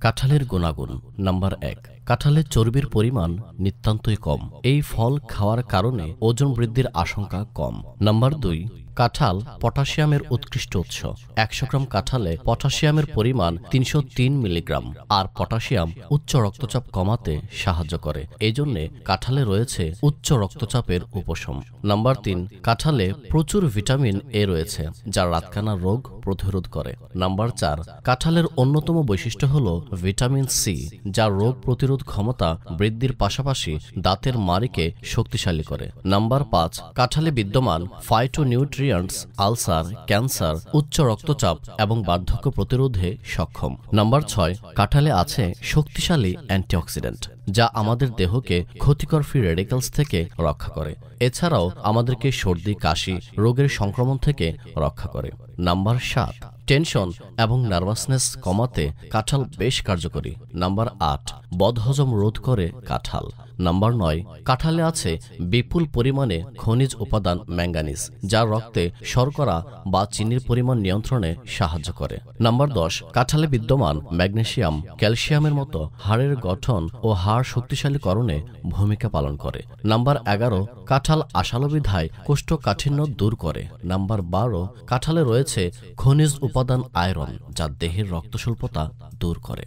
কাঁঠালের গুণাগুণ। নাম্বার 1, কাঁঠালের চর্বির পরিমাণ নিতান্তই কম। এই ফল খাওয়ার কারণে ওজন বৃদ্ধির আশঙ্কা কম। নাম্বার 2, কাঁঠাল পটাশিয়ামের উৎকৃষ্ট উৎস। 100 গ্রাম কাঁঠালে পটাশিয়ামের পরিমাণ 303 মিলিগ্রাম, আর পটাশিয়াম উচ্চ রক্তচাপ কমাতে সাহায্য করে। এই জন্য কাঁঠালে রয়েছে উচ্চ রক্তচাপের উপশম। নাম্বার 3, কাঁঠালে প্রচুর ভিটামিন এ রয়েছে, যা রাতকানা রোগ প্রতিরোধ করে। নাম্বার 4, কাঁঠালের অন্যতম বৈশিষ্ট্য হল ভিটামিন সি, যা রোগ প্রতিরোধ ক্ষমতা বৃদ্ধির পাশাপাশি দাঁতের মাড়িকে শক্তিশালী করে। নাম্বার 5, কাঁঠালে বিদ্যমান ফাইটোনিউট্রিয়েন্টস আলসার, ক্যান্সার, উচ্চ রক্তচাপ এবং বার্ধক্য প্রতিরোধে সক্ষম। নাম্বার 6, কাঁঠালে আছে শক্তিশালী অ্যান্টিঅক্সিডেন্ট, যা আমাদের দেহকে ক্ষতিকর ফ্রি রেডিক্যালস থেকে রক্ষা করে। এছাড়াও আমাদেরকে সর্দি, কাশি রোগের সংক্রমণ থেকে রক্ষা করে। নাম্বার 7, টেনশন এবং নার্ভাসনেস কমাতে কাঁঠাল বেশ কার্যকরী। নাম্বার 8, বদহজম রোধ করে কাঁঠাল। নাম্বার 9, কাঁঠালে আছে বিপুল পরিমাণে খনিজ উপাদান ম্যাঙ্গানিজ, যা রক্তে শর্করা বা চিনির পরিমাণ নিয়ন্ত্রণে সাহায্য করে। নাম্বার 10, কাঁঠালে বিদ্যমান ম্যাগনেসিয়াম ক্যালসিয়ামের মতো হাড়ের গঠন ও হাড় শক্তিশালীকরণে ভূমিকা পালন করে। নাম্বার 11, কাঁঠাল আশালবিধায় কোষ্ঠকাঠিন্য দূর করে। নাম্বার 12, কাঁঠালে রয়েছে খনিজ উপাদান আয়রন, যা দেহের রক্তস্বল্পতা দূর করে।